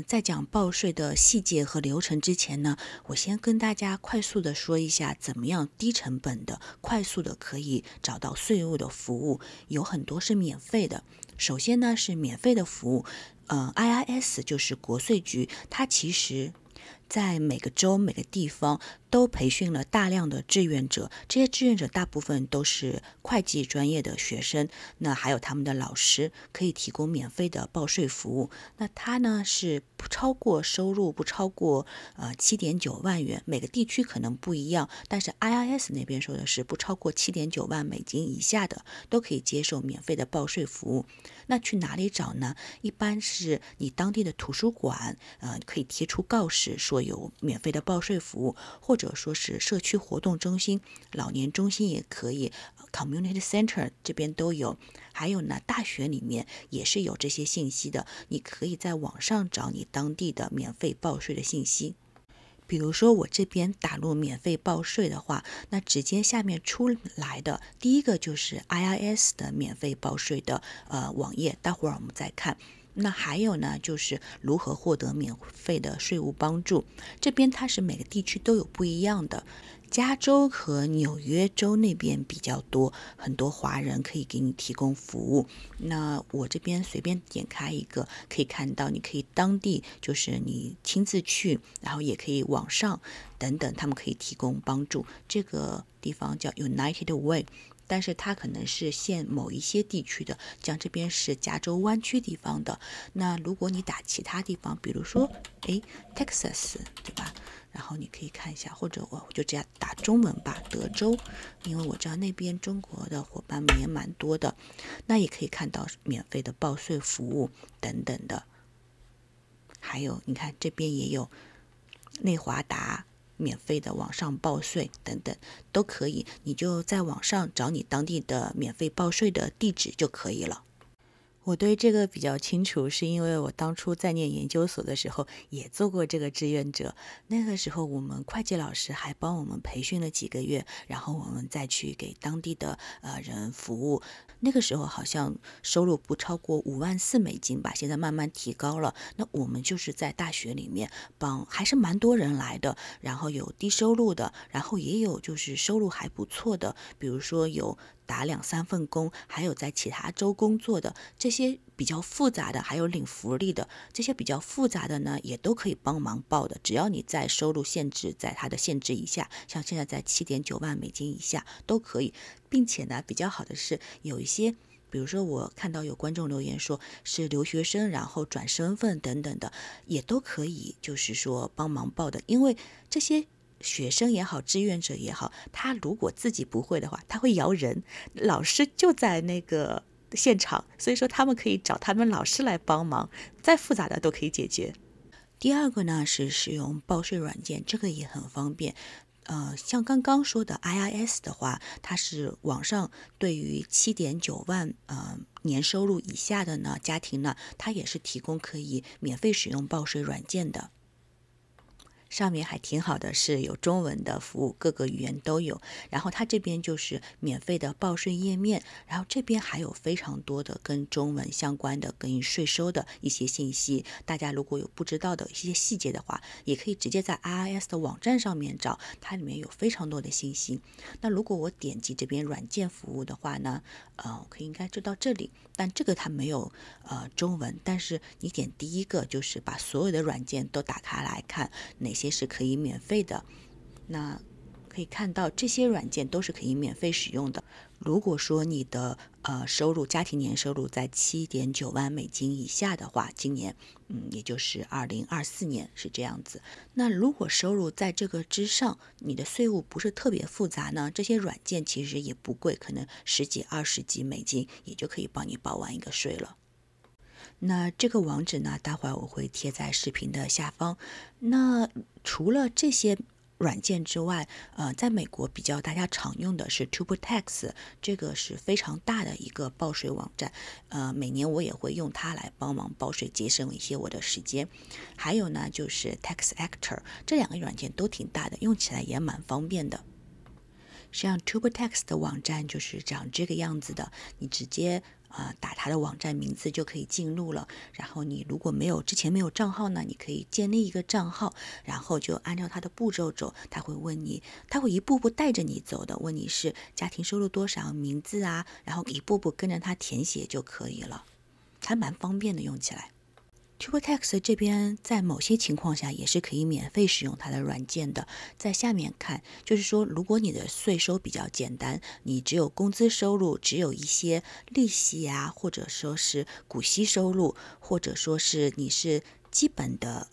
在讲报税的细节和流程之前呢，我先跟大家快速的说一下，怎么样低成本的、快速的可以找到税务的服务，有很多是免费的。首先呢是免费的服务，IRS 就是国税局，它其实在每个州、每个地方都培训了大量的志愿者，这些志愿者大部分都是会计专业的学生，那还有他们的老师，可以提供免费的报税服务。那它呢是不超过收入不超过7.9万元，每个地区可能不一样，但是 IRS 那边说的是不超过7.9万美金以下的都可以接受免费的报税服务。那去哪里找呢？一般是你当地的图书馆，可以贴出告示说有免费的报税服务，或者说是社区活动中心、老年中心也可以，community center 这边都有。还有呢，大学里面也是有这些信息的，你可以在网上找你当地的免费报税的信息。比如说我这边打入免费报税的话，那直接下面出来的第一个就是 IRS 的免费报税的网页，待会儿我们再看。那还有呢，就是如何获得免费的税务帮助，这边它是每个地区都有不一样的。加州和纽约州那边比较多，很多华人可以给你提供服务。那我这边随便点开一个，可以看到你可以当地就是你亲自去，然后也可以网上等等，他们可以提供帮助。这个地方叫 United Way，但是它可能是限某一些地区的，像这边是加州湾区地方的。那如果你打其他地方，比如说Texas， 对吧？然后你可以看一下，或者我就这样打中文吧，德州，因为我知道那边中国的伙伴们也蛮多的，那也可以看到免费的报税服务等等的。还有你看这边也有内华达免费的网上报税等等都可以，你就在网上找你当地的免费报税的地址就可以了。我对这个比较清楚，是因为我当初在念研究所的时候也做过这个志愿者。那个时候我们会计老师还帮我们培训了几个月，然后我们再去给当地的人服务。那个时候好像收入不超过5.4万美金吧，现在慢慢提高了。那我们就是在大学里面帮，还是蛮多人来的，然后有低收入的，然后也有就是收入还不错的，比如说有打2-3份工，还有在其他州工作的，这些比较复杂的，还有领福利的，这些比较复杂的呢，也都可以帮忙报的。只要你在收入限制在它的限制以下，像现在在7.9万美金以下都可以，并且呢，比较好的是有一些。比如说我看到有观众留言说是留学生，然后转身份等等的，也都可以，就是说帮忙报的。因为这些学生也好，志愿者也好，他如果自己不会的话，他会摇人，老师就在那个现场，所以说他们可以找他们老师来帮忙，再复杂的都可以解决。第二个呢是使用报税软件，这个也很方便。像刚刚说的 IRS 的话，它是网上对于7.9万年收入以下的呢家庭呢，它也是提供可以免费使用报税软件的。上面还挺好的，是有中文的服务，各个语言都有。然后它这边就是免费的报税页面，然后这边还有非常多的跟中文相关的、跟税收的一些信息。大家如果有不知道的一些细节的话，也可以直接在 IRS 的网站上面找，它里面有非常多的信息。那如果我点击这边软件服务的话呢，我可以应该就到这里，但这个它没有中文，但是你点第一个就是把所有的软件都打开来看哪些是可以免费的。那可以看到这些软件都是可以免费使用的。如果说你的收入家庭年收入在7.9万美金以下的话，今年也就是2024年是这样子。那如果收入在这个之上，你的税务不是特别复杂呢，这些软件其实也不贵，可能10几20几美金也就可以帮你报完一个税了。那这个网址呢，待会儿我会贴在视频的下方。那除了这些软件之外，在美国比较大家常用的是 TurboTax， 这个是非常大的一个报税网站。每年我也会用它来帮忙报税，节省一些我的时间。还有呢，就是 TaxActor， 这两个软件都挺大的，用起来也蛮方便的。像 TurboTax 的网站就是长这个样子的，你直接打他的网站名字就可以进入了。然后你如果之前没有账号呢，你可以建立一个账号，然后就按照他的步骤走。他会问你，他会一步步带着你走的，问你是家庭收入多少，名字啊，然后一步步跟着他填写就可以了，还蛮方便的用起来。TurboTax 这边在某些情况下也是可以免费使用它的软件的。在下面看，就是说如果你的税收比较简单，你只有工资收入，只有一些利息啊，或者说是股息收入，或者说是你是基本的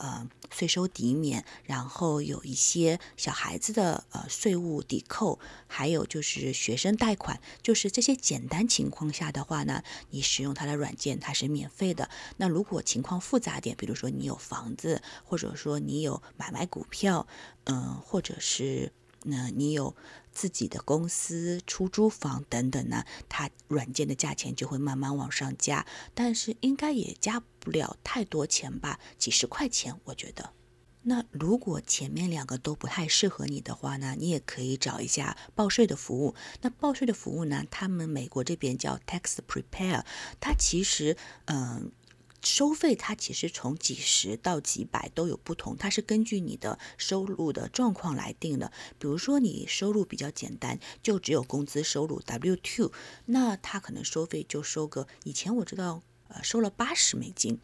税收抵免，然后有一些小孩子的税务抵扣，还有就是学生贷款，就是这些简单情况下的话呢，你使用它的软件它是免费的。那如果情况复杂点，比如说你有房子，或者说你有买卖股票，或者是你有自己的公司出租房等等呢，它软件的价钱就会慢慢往上加，但是应该也加不了太多钱吧，几十块钱我觉得。那如果前面两个都不太适合你的话呢，你也可以找一下报税的服务。那报税的服务呢，他们美国这边叫 Tax Prepare， 它其实收费它其实从几十到几百都有不同，它是根据你的收入的状况来定的。比如说你收入比较简单，就只有工资收入 W2， 那它可能收费就收个，以前我知道收了$80。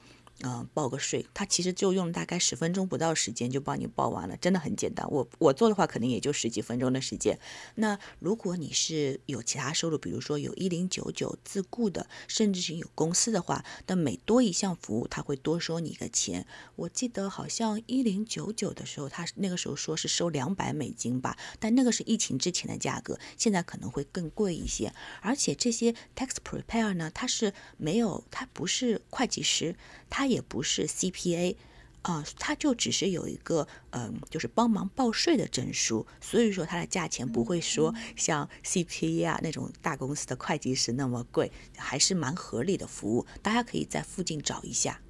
报个税，它其实就用大概10分钟不到时间就帮你报完了，真的很简单。我做的话，可能也就10几分钟的时间。那如果你是有其他收入，比如说有1099自雇的，甚至是有公司的话，那每多一项服务，它会多收你一个钱。我记得好像1099的时候，他那个时候说是收$200吧，但那个是疫情之前的价格，现在可能会更贵一些。而且这些 tax prepare 呢，它不是会计师，它也不是 CPA，它就只是有一个就是帮忙报税的证书，所以说它的价钱不会说像 CPA 啊那种大公司的会计师那么贵，还是蛮合理的服务，大家可以在附近找一下。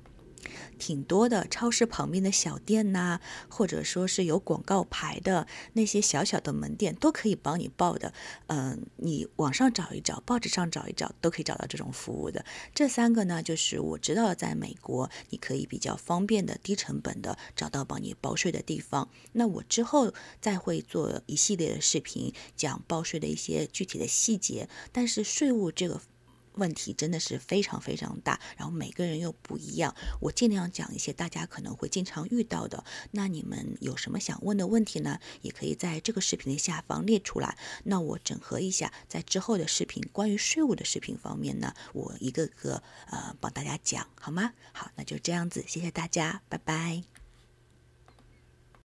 挺多的，超市旁边的小店呐，或者说是有广告牌的那些小小的门店，都可以帮你报的。你网上找一找，报纸上找一找，都可以找到这种服务的。这3个呢，就是我知道在美国，你可以比较方便的、低成本的找到帮你报税的地方。那我之后再会做一系列的视频，讲报税的一些具体的细节。但是税务这个问题真的是非常非常大，然后每个人又不一样，我尽量讲一些大家可能会经常遇到的。那你们有什么想问的问题呢？也可以在这个视频的下方列出来，那我整合一下，在之后的视频关于税务的视频方面呢，我一个个帮大家讲，好吗？好，那就这样子，谢谢大家，拜拜。